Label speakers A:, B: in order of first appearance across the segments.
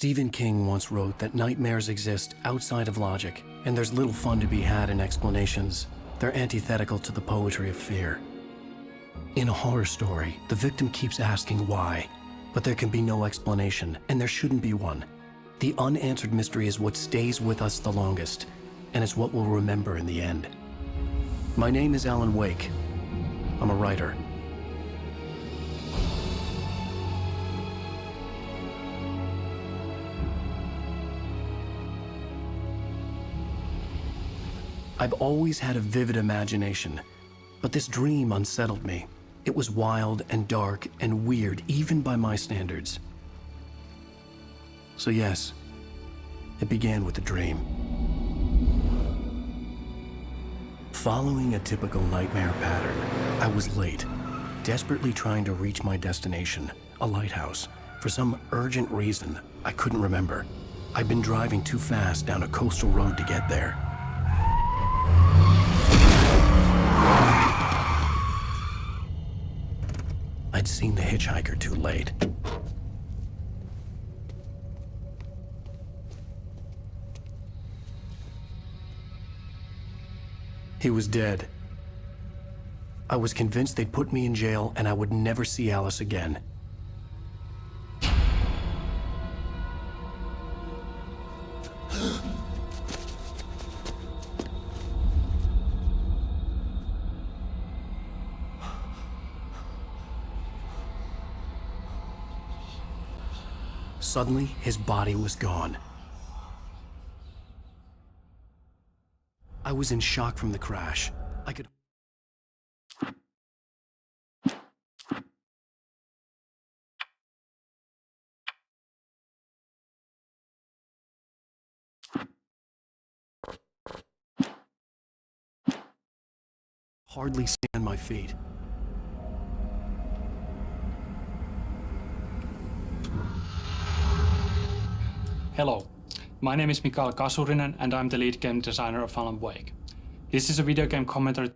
A: Stephen King once wrote that nightmares exist outside of logic, and there's little fun to be had in explanations. They're antithetical to the poetry of fear. In a horror story, the victim keeps asking why, but there can be no explanation, and there shouldn't be one. The unanswered mystery is what stays with us the longest, and it's what we'll remember in the end. My name is Alan Wake. I'm a writer. I've always had a vivid imagination, but this dream unsettled me. It was wild and dark and weird, even by my standards. So yes, it began with a dream. Following a typical nightmare pattern, I was late, desperately trying to reach my destination, a lighthouse. For some urgent reason, I couldn't remember. I'd been driving too fast down a coastal road to get there. I'd seen the hitchhiker too late. He was dead. I was convinced they'd put me in jail and I would never see Alice again. Suddenly, his body was gone. I was in shock from the crash. I could hardly stand on my feet.
B: Hello, my name is Mikael Kasurinen and I'm the lead game designer of Alan Wake. This is a video game commentary.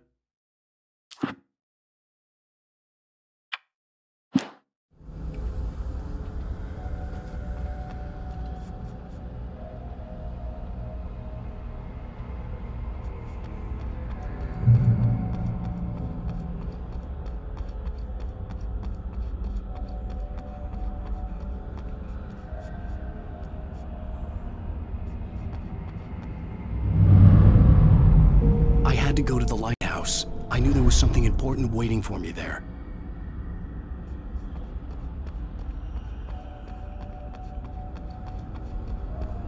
A: To go to the lighthouse. I knew there was something important waiting for me there.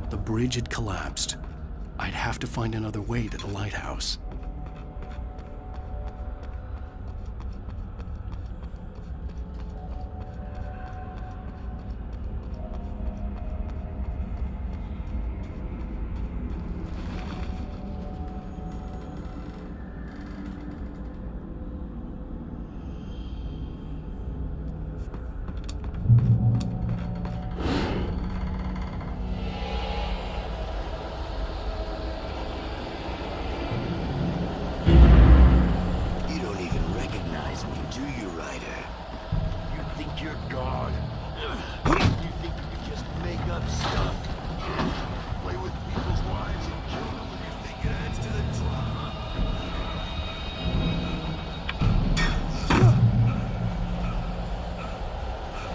A: The bridge had collapsed. I'd have to find another way to the lighthouse.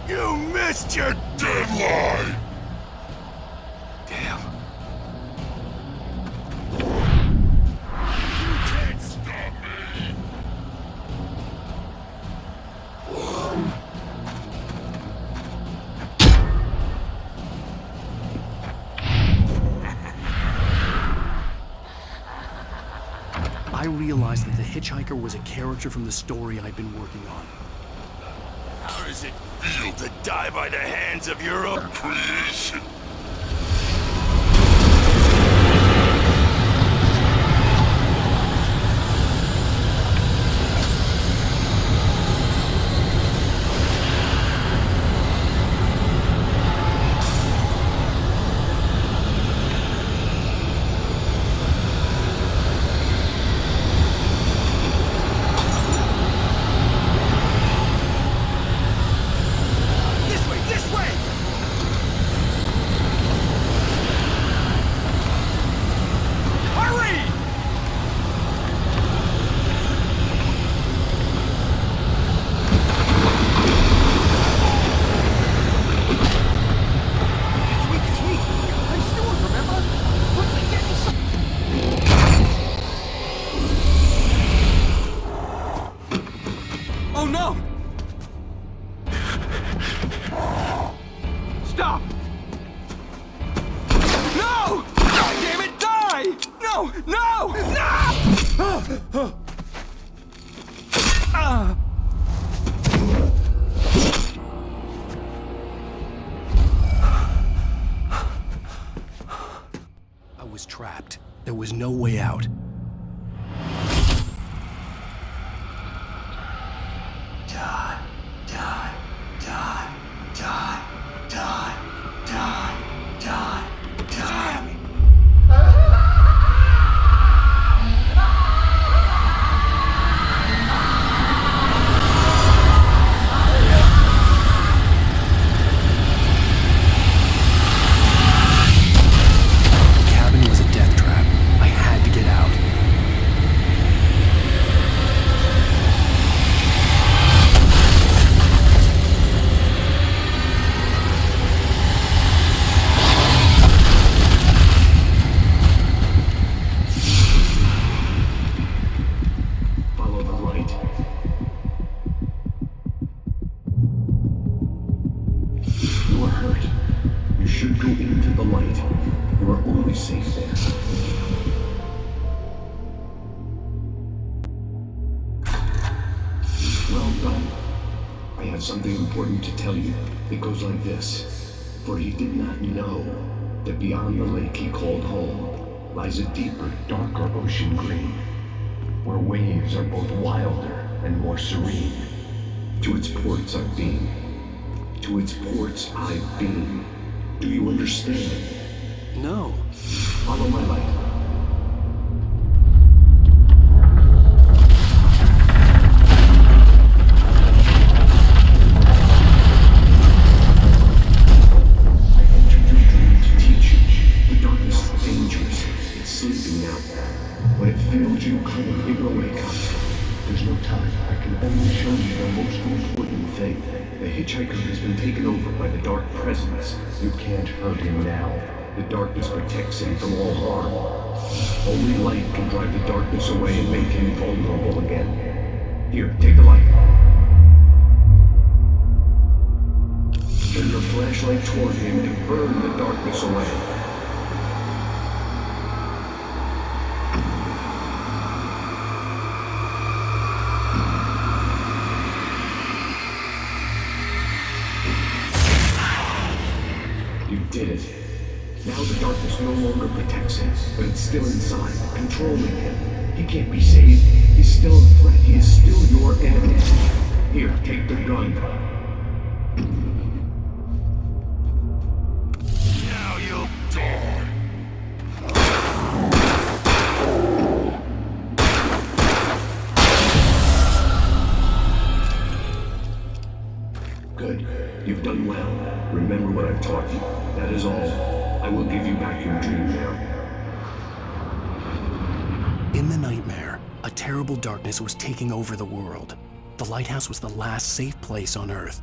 C: You missed your deadline! Damn. You can't stop me!
A: I realized that the hitchhiker was a character from the story I'd been working on.
C: How does it feel to die by the hands of your own creation?
A: This way! was trapped. There was no way out.
C: Die, die, die, die, die, die, die, die.
A: The cabin was a death trap. I had to get out.
C: Follow the light. You are hurt. You should go into the light. You are only safe there. Well done. I have something important to tell you. It goes like this. For he did not know that beyond the lake he called home lies a deeper, darker ocean green, where waves are both wilder and more serene. To its ports I've been. To its ports I've been. Do you understand?
A: No.
C: Follow my light. I entered your dream to teach you. The darkness is dangerous. It's sleeping now. When it fails you, come, it will wake up. There's no time. I can only show you the most important thing. The hitchhiker has been taken over by the dark presence. You can't hurt him now. The darkness protects him from all harm. Only light can drive the darkness away and make him vulnerable again. Here, take the light. Turn your flashlight toward him and burn the darkness away. You did it. Now the darkness no longer protects him, but it's still inside, controlling him. He can't be saved. He's still a threat. He is still your enemy. Here, take the gun. Now you'll die. Good. You've done well. Remember what I've taught you. That is all. I will give you back your dream now.
A: In the nightmare, a terrible darkness was taking over the world. The lighthouse was the last safe place on Earth.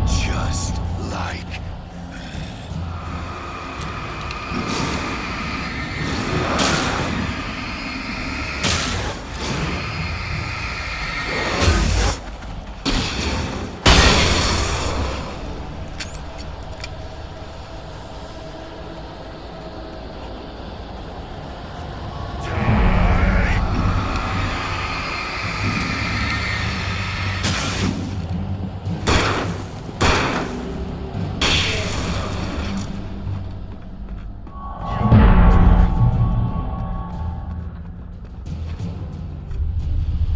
C: Just like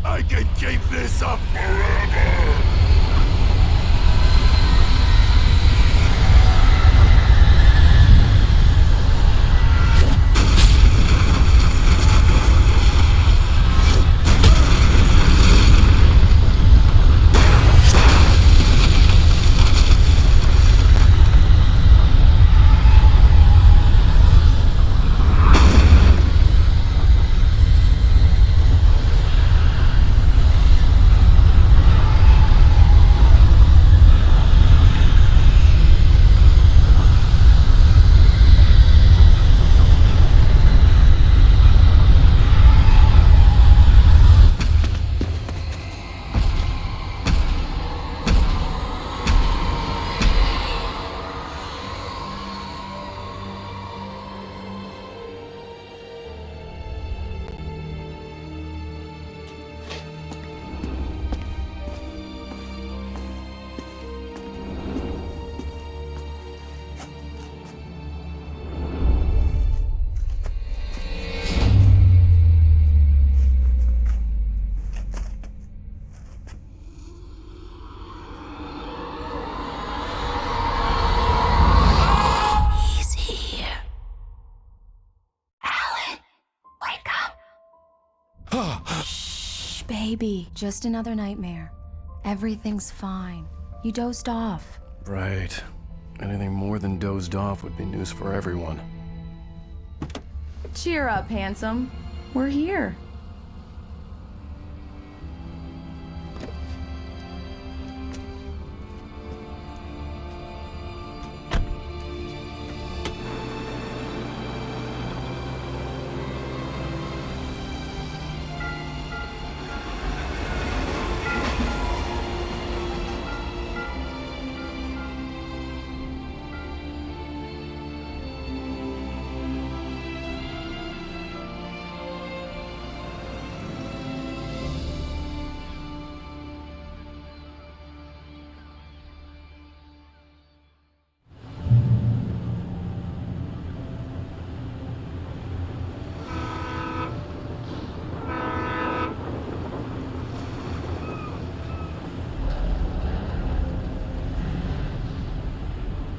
C: I can keep this up forever.
D: baby. Just another nightmare. Everything's fine. You dozed off.
A: Right. Anything more than dozed off would be news for everyone.
D: Cheer up, handsome. We're here.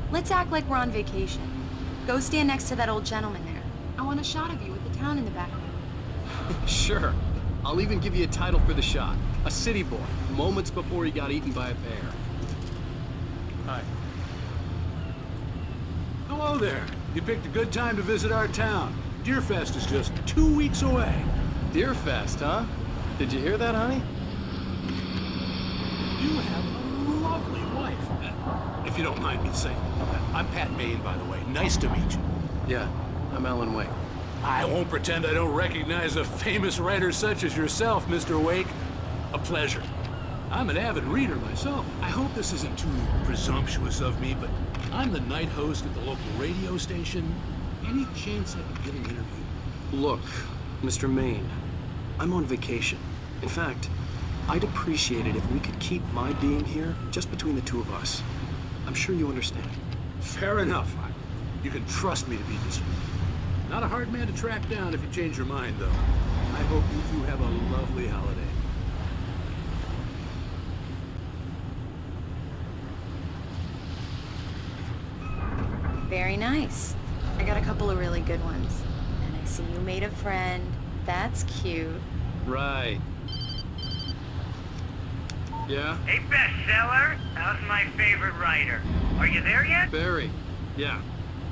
D: Let's act like we're on vacation. Go stand next to that old gentleman there. I want a shot of you with the town in the background.
E: Sure. I'll even give you a title for the shot. A city boy, moments before he got eaten by a bear.
F: Hi. Hello there. You picked a good time to visit our town. Deerfest is just 2 weeks away.
E: Deerfest, huh? Did you hear that, honey?
F: You have a lovely wife. If you don't mind me saying. I'm Pat Maine, by the way. Nice to meet you.
A: Yeah, I'm Alan Wake.
F: I won't pretend I don't recognize a famous writer such as yourself, Mr. Wake. A pleasure. I'm an avid reader myself. I hope this isn't too presumptuous of me, but I'm the night host at the local radio station. Any chance I could get an interview?
A: Look, Mr. Maine, I'm on vacation. In fact, I'd appreciate it if we could keep my being here just between the two of us. I'm sure you understand.
F: Fair enough. You can trust me to be discreet. Not a hard man to track down if you change your mind, though. I hope you two have a lovely holiday.
D: Very nice. I got a couple of really good ones. And I see you made a friend. That's cute.
E: Right. Yeah?
G: Hey, bestseller! How's my favorite writer? Are you there yet?
E: Barry. Yeah.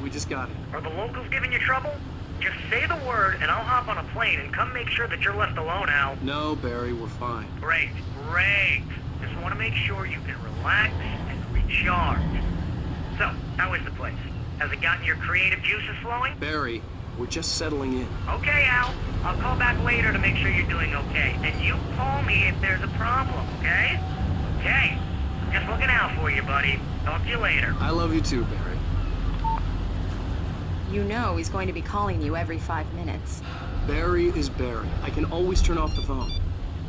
E: We just got it.
G: Are the locals giving you trouble? Just say the word and I'll hop on a plane and come make sure that you're left alone, Al.
E: No, Barry, we're fine.
G: Great, great. Just want to make sure you can relax and recharge. So, how is the place? Has it gotten your creative juices flowing?
E: Barry, we're just settling in.
G: Okay, Al. I'll call back later to make sure you're doing okay. And you call me if there's a problem, okay? Okay. Just looking out for you, buddy. Talk to you later.
E: I love you too, Barry.
D: You know he's going to be calling you every 5 minutes.
E: Barry is Barry. I can always turn off the phone.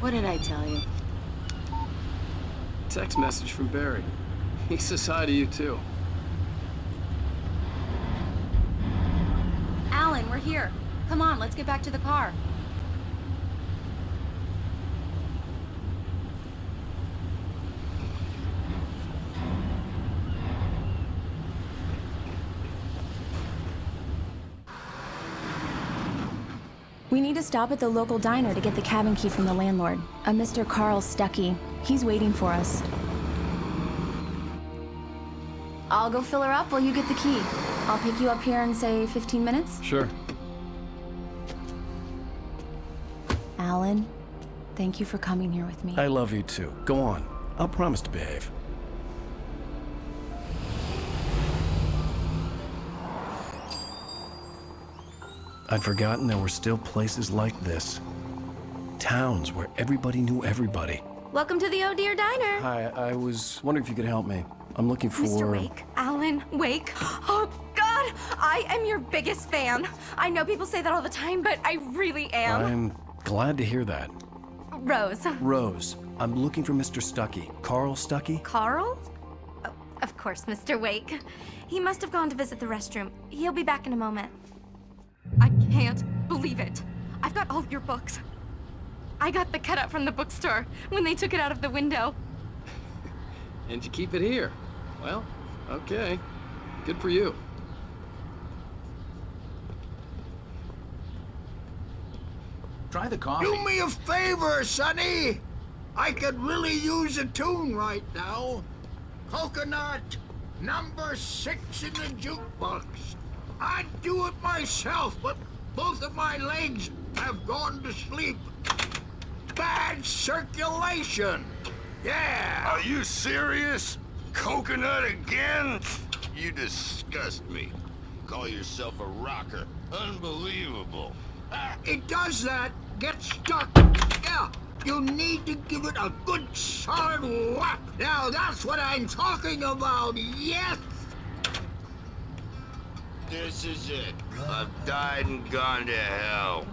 D: What did I tell you?
E: Text message from Barry. He says hi to you too.
D: Alan, we're here. Come on, let's get back to the car. We need to stop at the local diner to get the cabin key from the landlord, a Mr. Carl Stuckey. He's waiting for us. I'll go fill her up while you get the key. I'll pick you up here in, say, 15 minutes?
E: Sure.
D: Alan, thank you for coming here with me.
A: I love you too. Go on. I'll promise to behave. I'd forgotten there were still places like this. Towns where everybody knew everybody.
D: Welcome to the Oh Dear Diner.
A: Hi, I was wondering if you could help me. I'm looking for...
H: Mr. Wake. Alan Wake. Oh, God! I am your biggest fan. I know people say that all the time, but I really am.
A: I'm glad to hear that.
H: Rose.
A: Rose, I'm looking for Mr. Stuckey. Carl Stuckey?
H: Carl? Oh, of course, Mr. Wake. He must have gone to visit the restroom. He'll be back in a moment. I can't believe it. I've got all your books. I got the cutout from the bookstore when they took it out of the window.
E: And you keep it here. Well, okay. Good for you.
F: Try the coffee.
I: Do me a favor, Sonny. I could really use a tune right now. Coconut, number 6 in the jukebox. I'd do it myself, but both of my legs have gone to sleep. Bad circulation. Yeah.
J: Are you serious? Coconut again? You disgust me. Call yourself a rocker. Unbelievable.
I: It does that. Get stuck. Yeah. You need to give it a good solid whack. Now that's what I'm talking about. Yes.
J: This is it. I've died and gone to hell.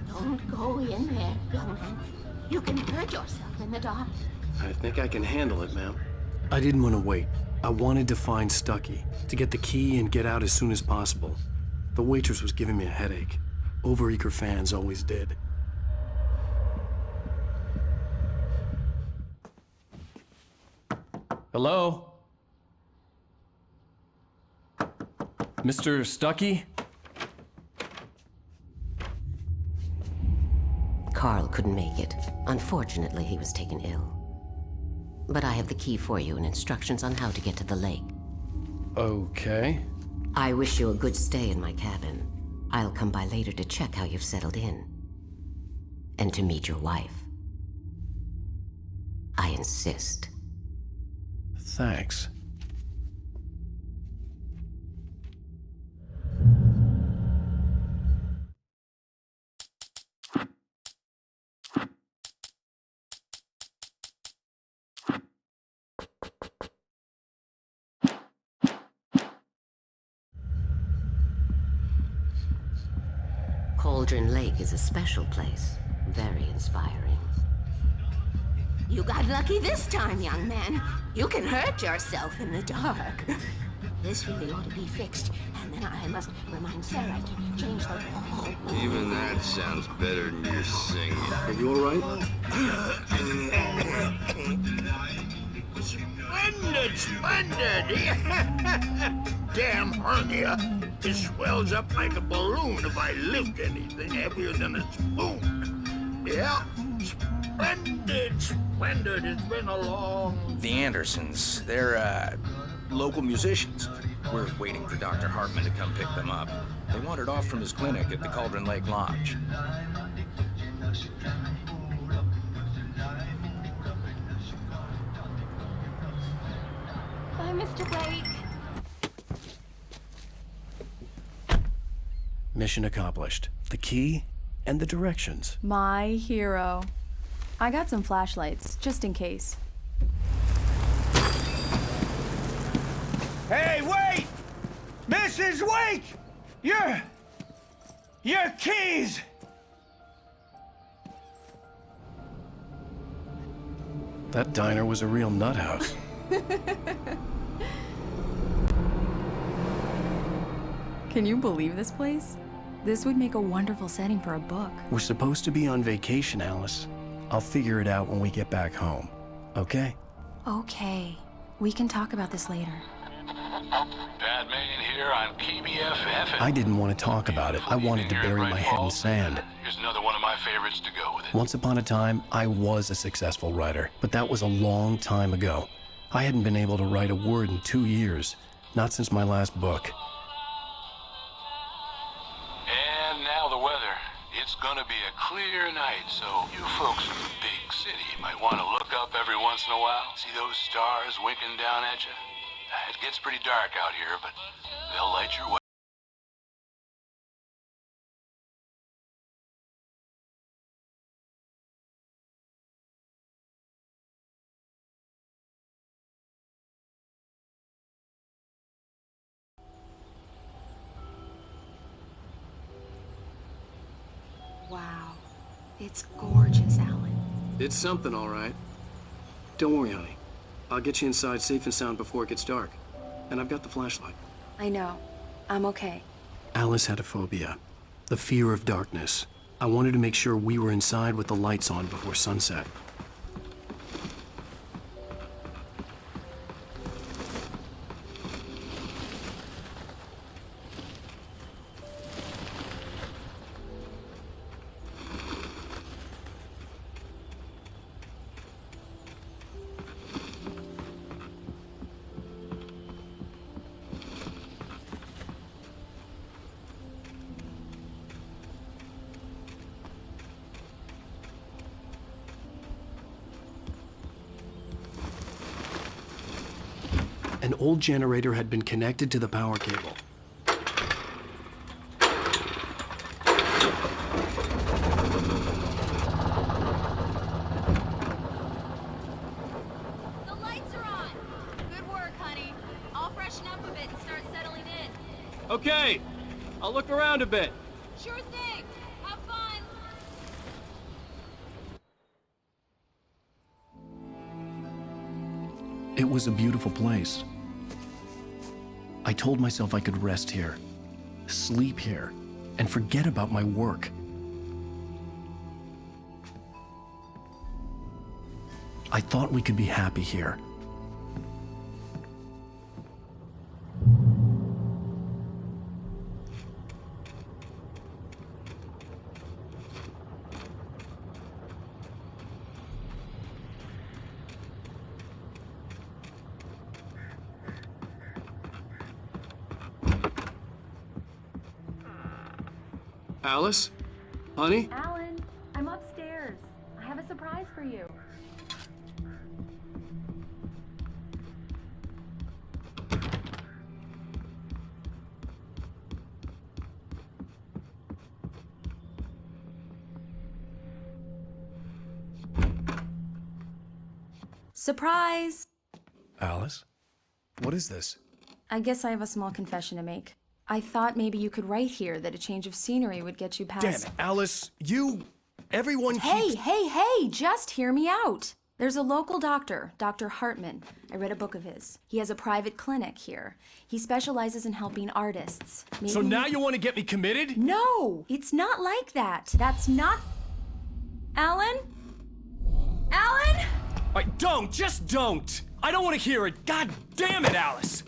K: Don't go in there, young man. You can hurt yourself in the dark.
A: I think I can handle it, ma'am. I didn't want to wait. I wanted to find Stucky, to get the key and get out as soon as possible. The waitress was giving me a headache. Overeager fans always did. Hello? Mr. Stucky?
K: Carl couldn't make it. Unfortunately, he was taken ill. But I have the key for you and instructions on how to get to the lake.
A: Okay.
K: I wish you a good stay in my cabin. I'll come by later to check how you've settled in. And to meet your wife. I insist.
A: Thanks.
K: Cauldron Lake is a special place. Very inspiring.
L: You got lucky this time, young man. You can hurt yourself in the dark. This really ought to be fixed, and then I must remind Sarah to change the wall.
J: Even that sounds better than your singing.
C: Are you all right?
I: Splendid, splendid! Damn hernia. It swells up like a balloon if I lift anything heavier than a spoon. Yeah, splendid, splendid. It's been a long...
M: The Andersons, they're, local musicians. We're waiting for Dr. Hartman to come pick them up. They wandered off from his clinic at the Cauldron Lake Lodge.
H: Bye, Mr. Wake.
A: Mission accomplished. The key and the directions.
N: My hero. I got some flashlights, just in case.
O: Hey, wait! Mrs. Wake! Your keys!
A: That diner was a real nut house.
N: Can you believe this place? This would make a wonderful setting for a book.
A: We're supposed to be on vacation, Alice. I'll figure it out when we get back home. Okay?
N: Okay. We can talk about this later.
F: Pat Megan here on KBFF.
A: I didn't want to talk about it. I wanted to bury my head in sand.
F: Here's another one of my favorites to go with it.
A: Once upon a time, I was a successful writer, but that was a long time ago. I hadn't been able to write a word in 2 years, not since my last book.
F: And now the weather. It's gonna be a clear night, so you folks in the big city might want to look up every once in a while. See those stars winking down at you? It gets pretty dark out here, but they'll light your way.
D: Wow. It's gorgeous, Alan.
E: It's something, all right. Don't worry, honey. I'll get you inside safe and sound before it gets dark. And I've got the flashlight.
D: I know. I'm okay.
A: Alice had a phobia, the fear of darkness. I wanted to make sure we were inside with the lights on before sunset. An old generator had been connected to the power cable.
P: The lights are on! Good work, honey. I'll freshen up a bit and start settling in.
E: Okay, I'll look around a bit.
P: Sure thing! Have fun!
A: It was a beautiful place. I told myself I could rest here, sleep here, and forget about my work. I thought we could be happy here.
E: Alice? Honey?
N: Alan, I'm upstairs. I have a surprise for you. Surprise!
A: Alice? What is this?
N: I guess I have a small confession to make. I thought maybe you could write here that a change of scenery would get you past...
A: Damn it, Alice, everyone
N: Hey, just hear me out. There's a local doctor, Dr. Hartman. I read a book of his. He has a private clinic here. He specializes in helping artists.
E: So now you want to get me committed?
N: No, it's not like that. That's not... Alan? Alan?
E: Just don't! I don't want to hear it. God damn it, Alice!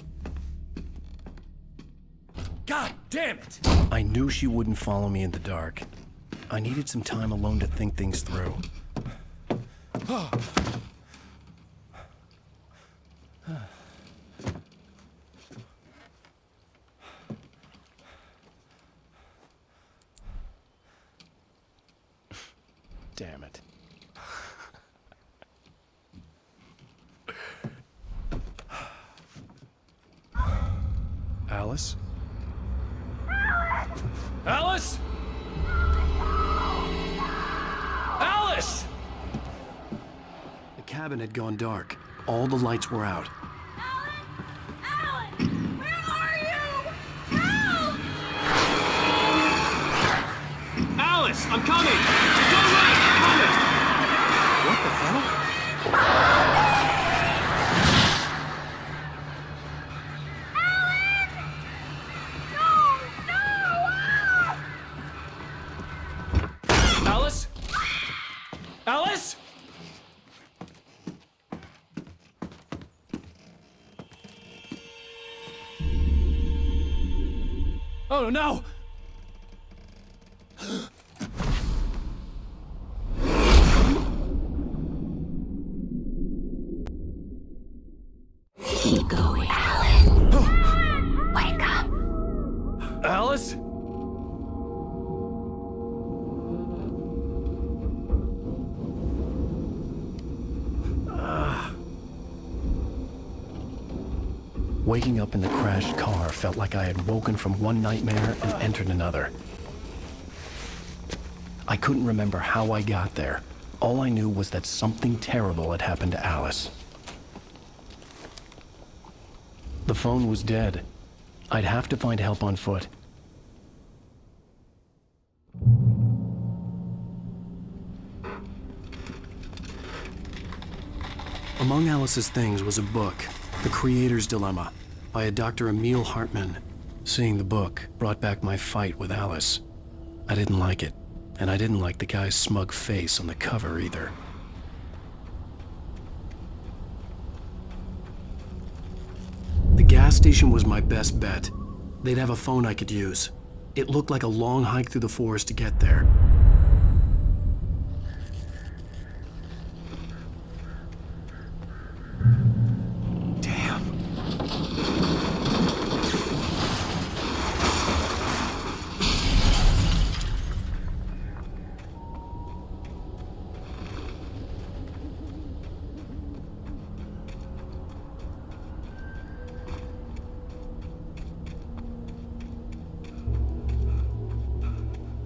E: God damn it!
A: I knew she wouldn't follow me in the dark. I needed some time alone to think things through. Damn it. Alice?
E: Alice? Alice!
A: The cabin had gone dark. All the lights were out.
P: Alan! Where are you? Help!
E: Alice, I'm coming! Don't run! I'm coming! What the hell? Alice? Alice? Oh no!
K: Keep going, Alan.
L: Wake up!
E: Alice?
A: Waking up in the crashed car felt like I had woken from one nightmare and entered another. I couldn't remember how I got there. All I knew was that something terrible had happened to Alice. The phone was dead. I'd have to find help on foot. Among Alice's things was a book, The Creator's Dilemma, by a Dr. Emil Hartman. Seeing the book brought back my fight with Alice. I didn't like it, and I didn't like the guy's smug face on the cover either. The gas station was my best bet. They'd have a phone I could use. It looked like a long hike through the forest to get there.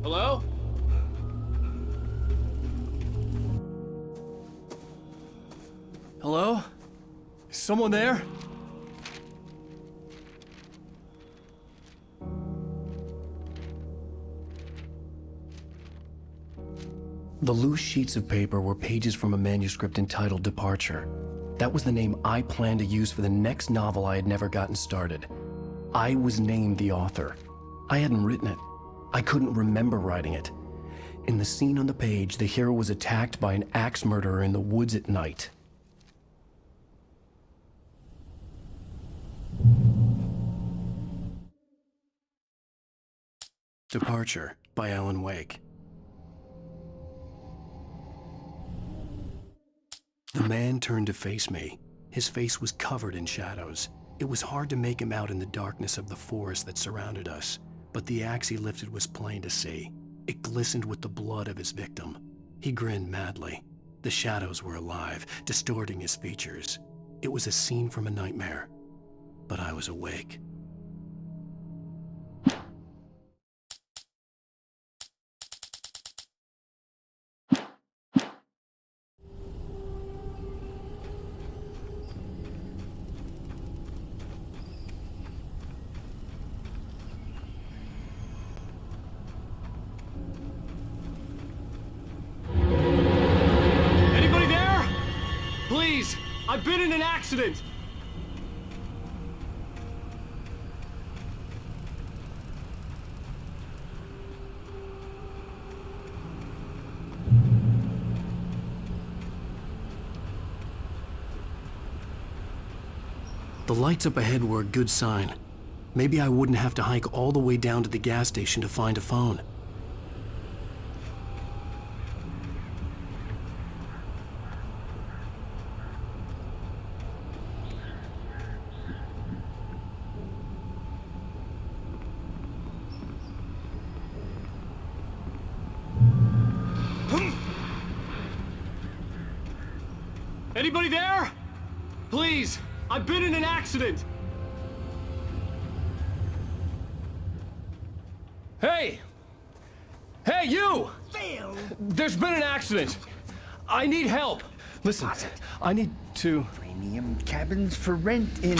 E: Hello?
A: Hello? Is someone there? The loose sheets of paper were pages from a manuscript entitled Departure. That was the name I planned to use for the next novel I had never gotten started. I was named the author. I hadn't written it. I couldn't remember writing it. In the scene on the page, the hero was attacked by an axe murderer in the woods at night. Departure by Alan Wake. The man turned to face me. His face was covered in shadows. It was hard to make him out in the darkness of the forest that surrounded us, but the axe he lifted was plain to see. It glistened with the blood of his victim. He grinned madly. The shadows were alive, distorting his features. It was a scene from a nightmare, but I was awake.
E: Please! I've been in an accident!
A: The lights up ahead were a good sign. Maybe I wouldn't have to hike all the way down to the gas station to find a phone.
E: Anybody there? Please! I've been in an accident! Hey! Hey, you!
O: Phil!
E: There's been an accident! I need help!
A: Listen, I need to...
O: Premium cabins for rent in...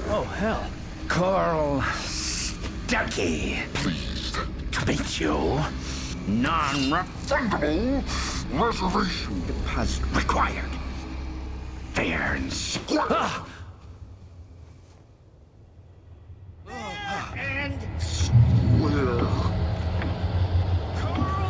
A: Oh, hell.
O: Carl Stuckey. Pleased to meet you. Non-refundable reservation deposit required. Fair and square. And square. Carl.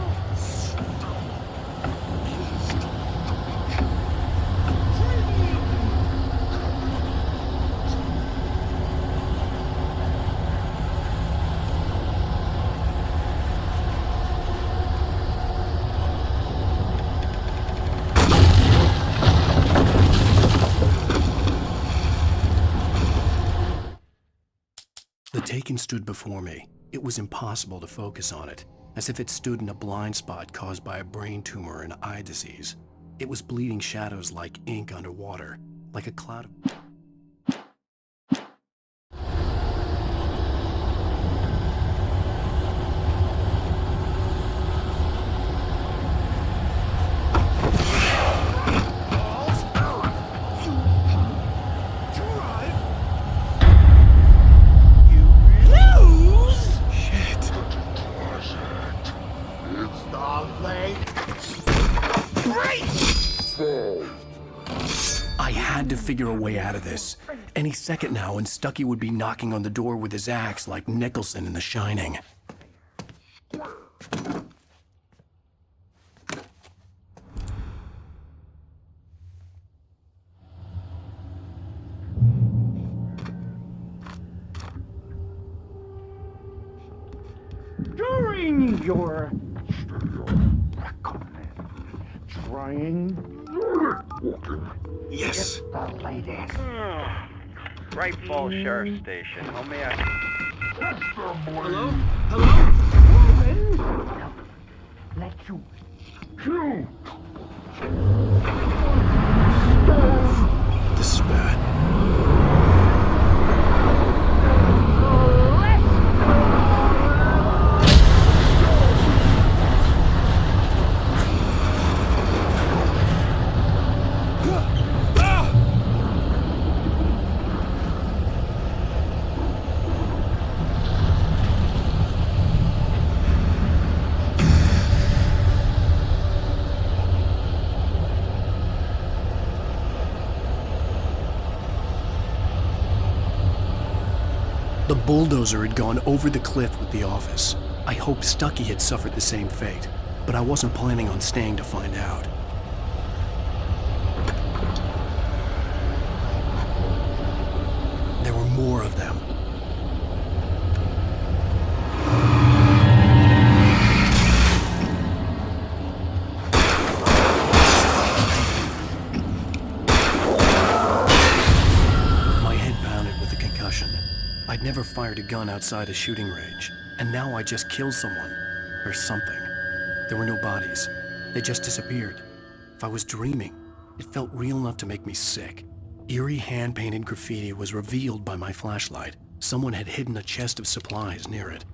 A: The Taken stood before me. It was impossible to focus on it, as if it stood in a blind spot caused by a brain tumor and eye disease. It was bleeding shadows like ink underwater, like a cloud of...
I: Fall.
A: I had to figure a way out of this. Any second now, and Stucky would be knocking on the door with his axe like Nicholson in The Shining.
O: During your trying
E: Yes.
O: the ladies.
Q: Great Falls Sheriff Station. How may I...
E: Hello? Hello?
O: Let you shoot.
A: This is bad. The bulldozer had gone over the cliff with the office. I hoped Stucky had suffered the same fate, but I wasn't planning on staying to find out. There were more of them. My head pounded with the concussion. I'd never fired a gun outside a shooting range, and now I just killed someone. Or something. There were no bodies. They just disappeared. If I was dreaming, it felt real enough to make me sick. Eerie hand-painted graffiti was revealed by my flashlight. Someone had hidden a chest of supplies near it.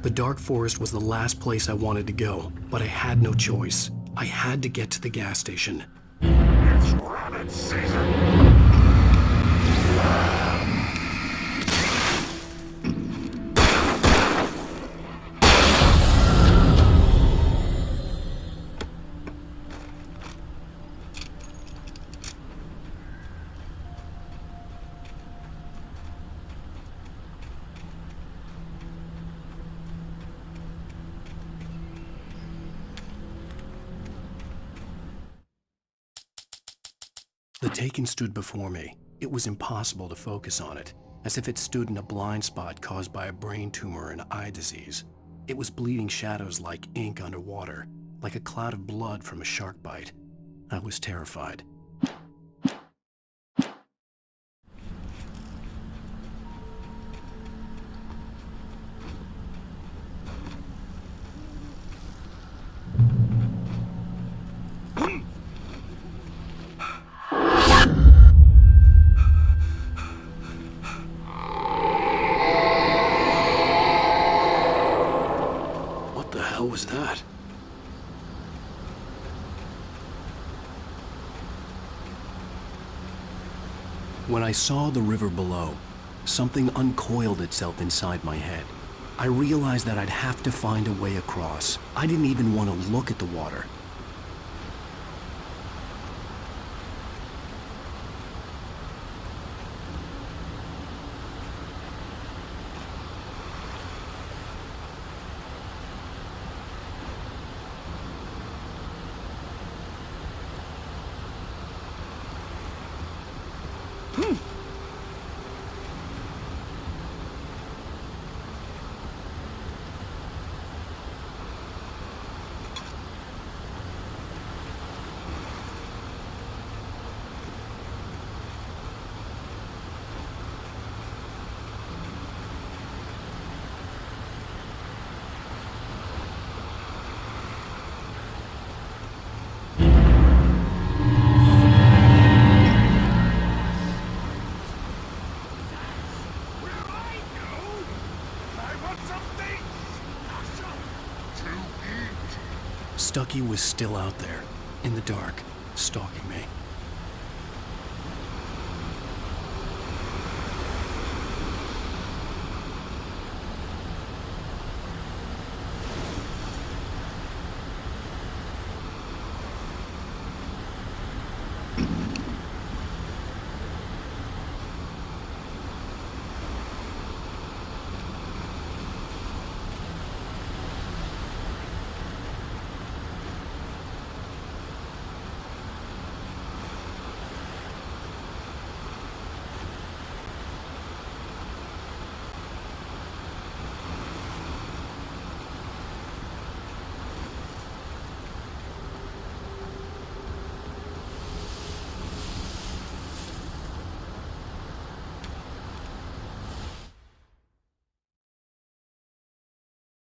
A: The dark forest was the last place I wanted to go, but I had no choice. I had to get to the gas station.
O: It's rabbit season.
A: The Taken stood before me. It was impossible to focus on it, as if it stood in a blind spot caused by a brain tumor and eye disease. It was bleeding shadows like ink underwater, like a cloud of blood from a shark bite. I was terrified. What was that? When I saw the river below, something uncoiled itself inside my head. I realized that I'd have to find a way across. I didn't even want to look at the water. Wakey was still out there, in the dark, stalking me.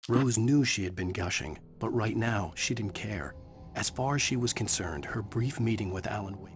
A: Rose knew she had been gushing, but right now, she didn't care. As far as she was concerned, her brief meeting with Alan Wake.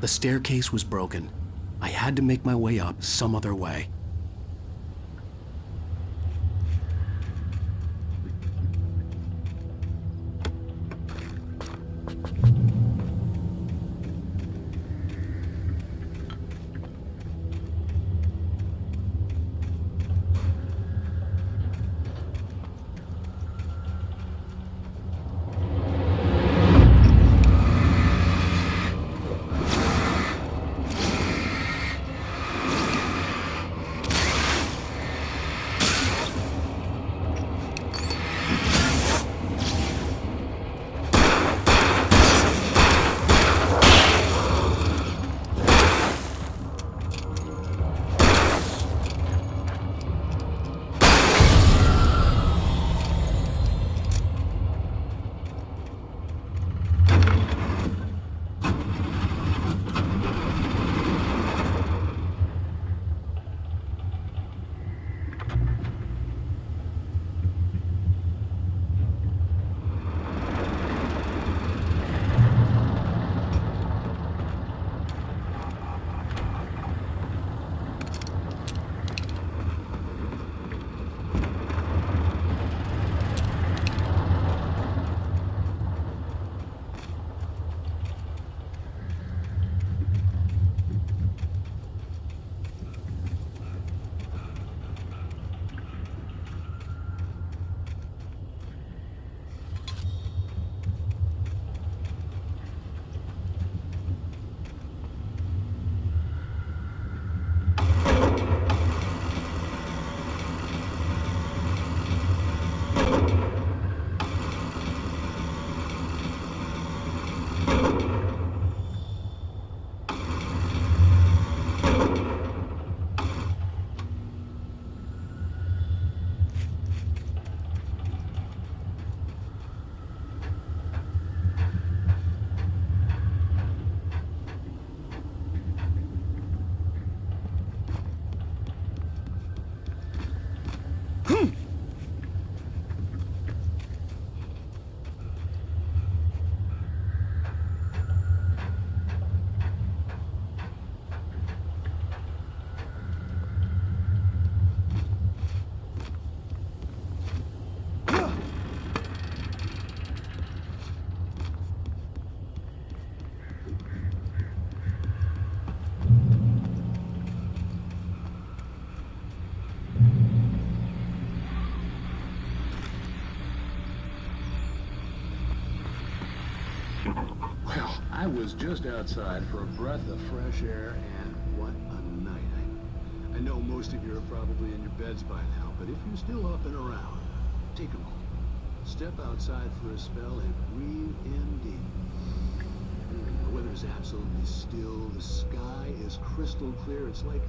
A: The staircase was broken. I had to make my way up some other way.
C: I was just outside for a breath of fresh air, and what a night. I know most of you are probably in your beds by now, but if you're still up and around, take a moment. Step outside for a spell and breathe in deep. The weather's absolutely still. The sky is crystal clear. It's like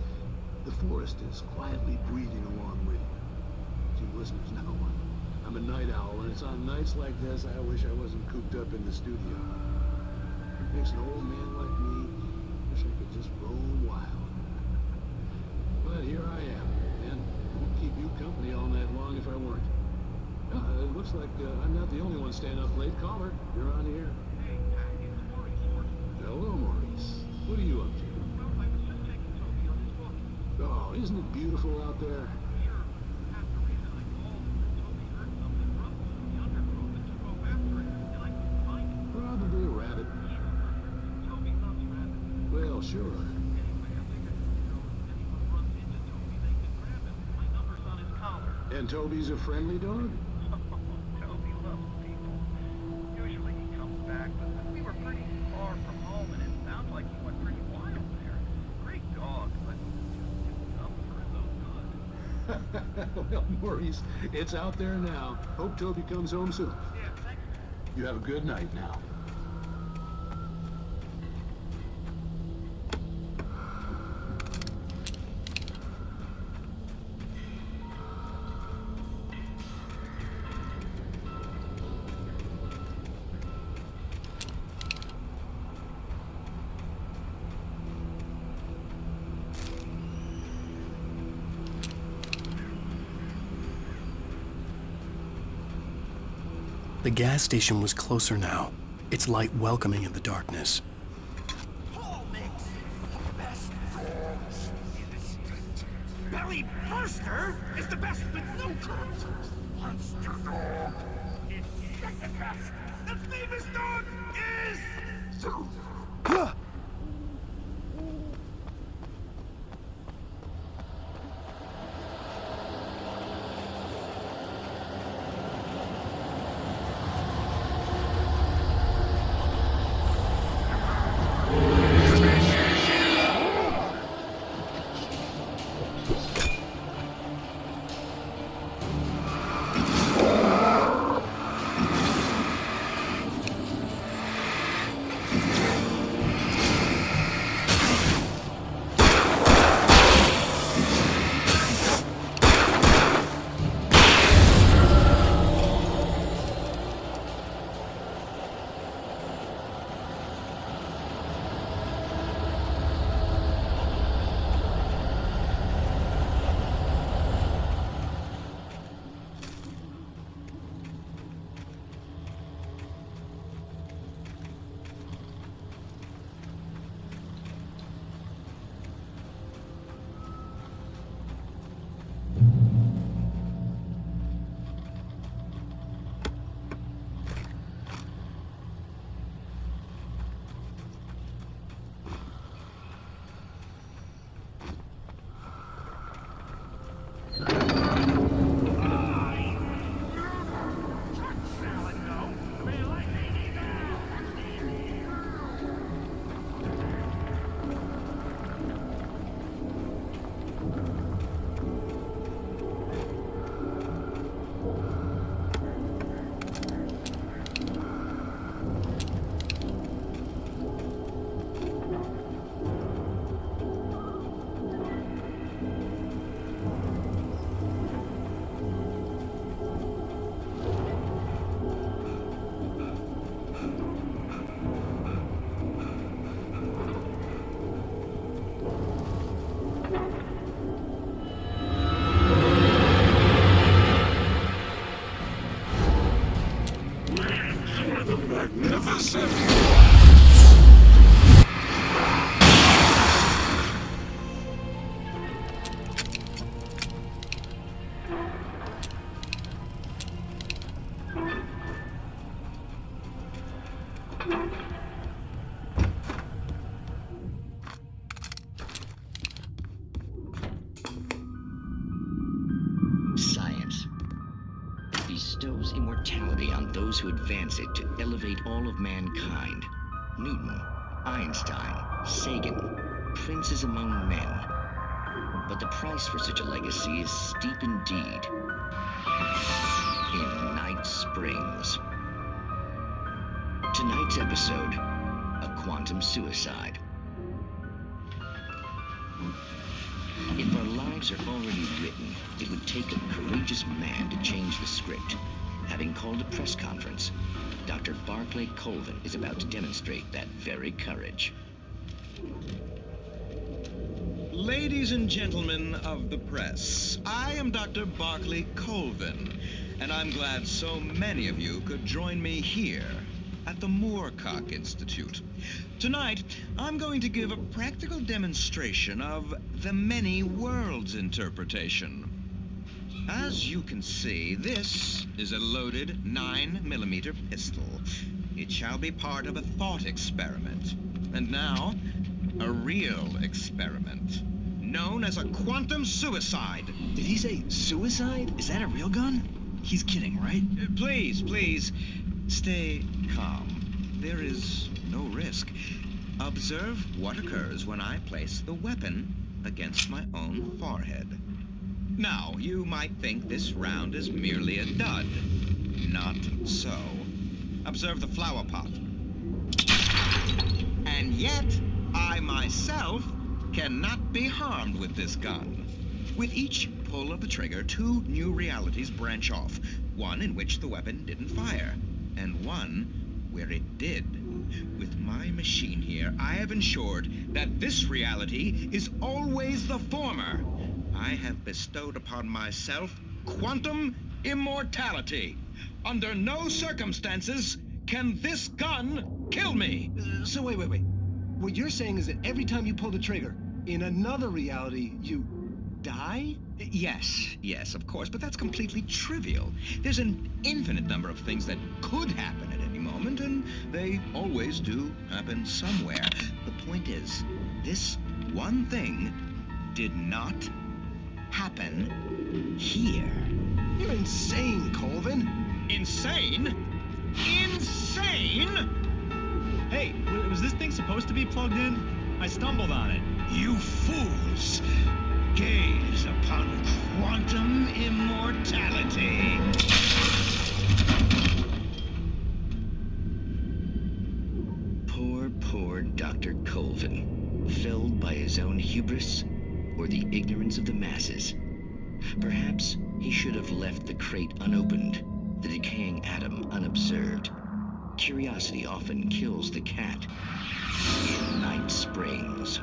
C: the forest is quietly breathing along with you. Gee, listeners, number one, I'm a night owl, and it's on nights like this I wish I wasn't cooped up in the studio. It makes an old man like me wish I could just roam wild. But here I am, and I won't keep you company all night long if I weren't. It looks like I'm not the only one staying up late. Caller, you're on the air. Hello, Maurice. What are you up to? Oh, isn't it beautiful out there? Probably a rabbit. Well, sure. And Toby's a friendly dog?
Q: Toby loves people. Usually he comes back, but we were pretty far from home, and it sounds like he went pretty wild there. Great dog, but tough for his own good.
C: Well, Maurice, it's out there now. Hope Toby comes home soon.
Q: Yeah, thanks.
C: You have a good night now.
A: The gas station was closer now, its light welcoming in the darkness.
O: Belly Burster is the best with no curves. Monster dog is second best. The famous dog is...
R: Science bestows immortality on those who advance it to elevate all of mankind. Newton, Einstein, Sagan, princes among men. But the price for such a legacy is steep indeed. In Night Springs. Tonight's episode, a quantum suicide. If our lives are already written, it would take a courageous man to change the script. Having called a press conference, Dr. Barclay Colvin is about to demonstrate that very courage.
S: Ladies and gentlemen of the press, I am Dr. Barclay Colvin, and I'm glad so many of you could join me here at the Moorcock Institute. Tonight, I'm going to give a practical demonstration of the many worlds interpretation. As you can see, this is a loaded 9mm pistol. It shall be part of a thought experiment. And now, a real experiment, known as a quantum suicide.
E: Did he say suicide? Is that a real gun? He's kidding, right?
S: Please, stay calm. There is no risk. Observe what occurs when I place the weapon against my own forehead. Now, you might think this round is merely a dud. Not so. Observe the flower pot. And yet, I myself cannot be harmed with this gun. With each pull of the trigger, 2 new realities branch off. One in which the weapon didn't fire, and one where it did. With my machine here, I have ensured that this reality is always the former. I have bestowed upon myself quantum immortality. Under no circumstances can this gun kill me.
E: So wait. What you're saying is that every time you pull the trigger, in another reality, you die?
S: Yes, of course, but that's completely trivial. There's an infinite number of things that could happen at any moment, and they always do happen somewhere. The point is, this one thing did not happen here.
E: You're insane, Colvin.
S: Insane? Insane?
T: Hey, was this thing supposed to be plugged in? I stumbled on it.
S: You fools! Gaze upon quantum immortality.
R: Poor Dr. Colvin, felled by his own hubris or the ignorance of the masses. Perhaps he should have left the crate unopened, the decaying atom unobserved. Curiosity often kills the cat. In Night Springs.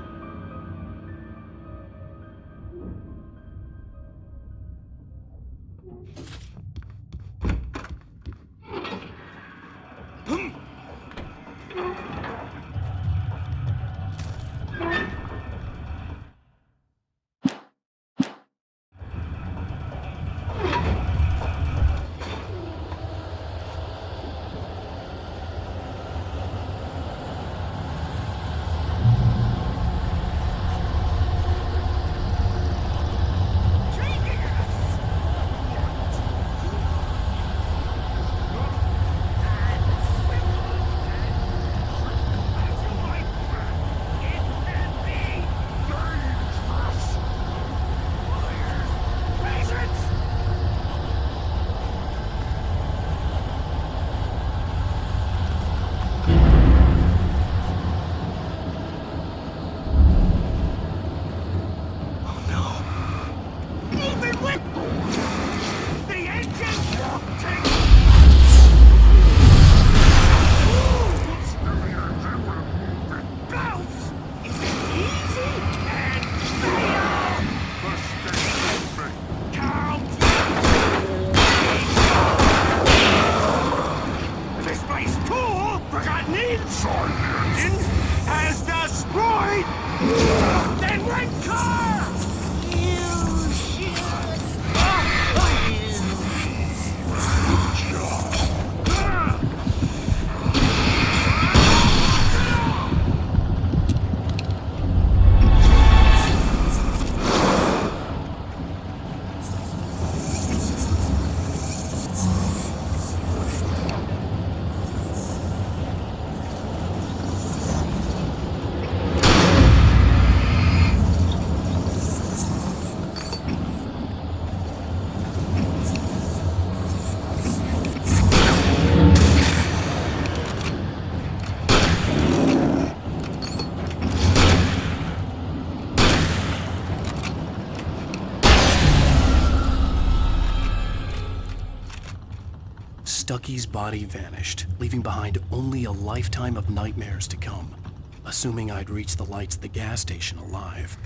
A: Stucky's body vanished, leaving behind only a lifetime of nightmares to come, assuming I'd reach the lights at the gas station alive.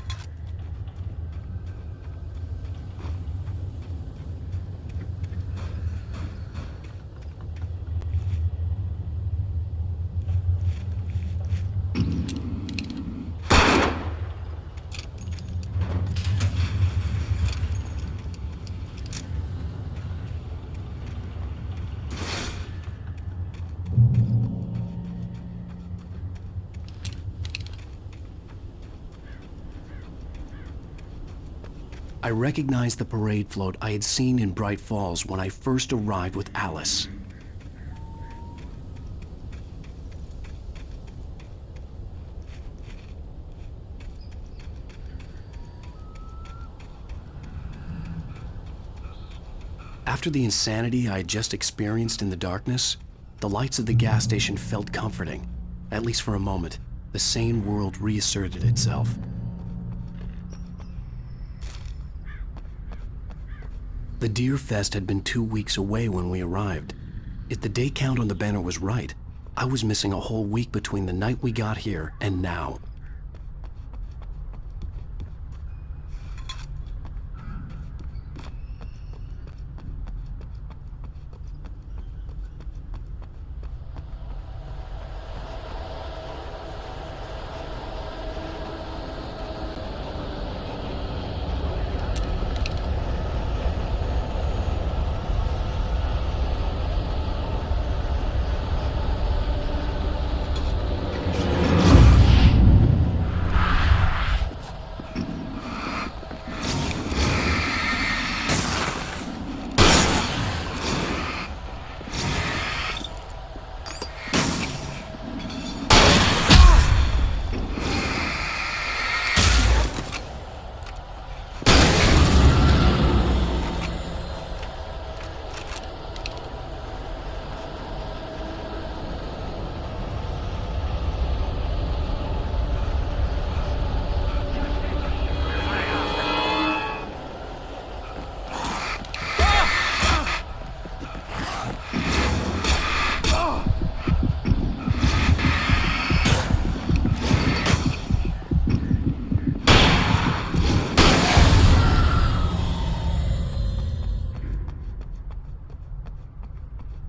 A: I recognized the parade float I had seen in Bright Falls when I first arrived with Alice. After the insanity I had just experienced in the darkness, the lights of the gas station felt comforting. At least for a moment, the sane world reasserted itself. The Deer Fest had been 2 weeks away when we arrived. If the day count on the banner was right, I was missing a whole week between the night we got here and now.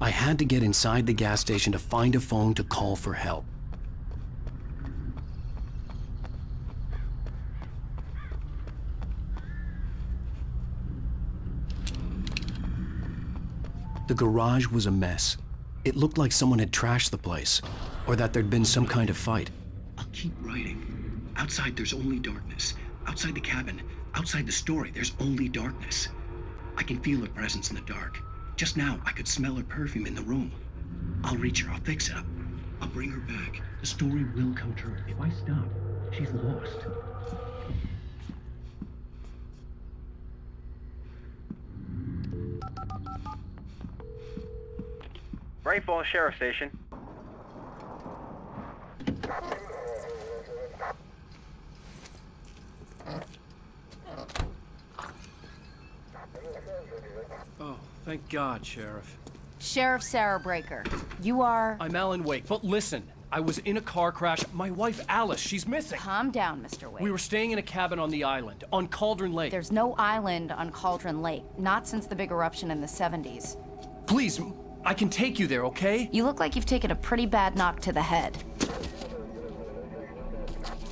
A: I had to get inside the gas station to find a phone to call for help. The garage was a mess. It looked like someone had trashed the place, or that there'd been some kind of fight.
C: I'll keep writing. Outside, there's only darkness. Outside the cabin, outside the story, there's only darkness. I can feel her presence in the dark. Just now, I could smell her perfume in the room. I'll reach her, I'll fix it up. I'll bring her back. The story will come true. If I stop, she's lost.
U: Bright Falls Sheriff Station.
V: Oh, thank God, Sheriff.
N: Sheriff Sarah Breaker, you are...
V: I'm Alan Wake, but listen, I was in a car crash. My wife, Alice, she's missing.
N: Calm down, Mr. Wake.
V: We were staying in a cabin on the island, on Cauldron Lake.
N: There's no island on Cauldron Lake, not since the big eruption in the 70s.
V: Please, I can take you there, okay?
N: You look like you've taken a pretty bad knock to the head.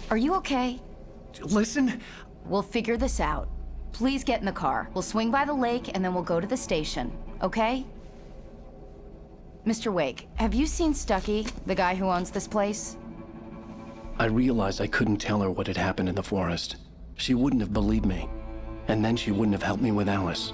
N: Are you okay?
V: Listen.
N: We'll figure this out. Please get in the car. We'll swing by the lake and then we'll go to the station, okay? Mr. Wake, have you seen Stucky, the guy who owns this place?
A: I realized I couldn't tell her what had happened in the forest. She wouldn't have believed me. And then she wouldn't have helped me with Alice.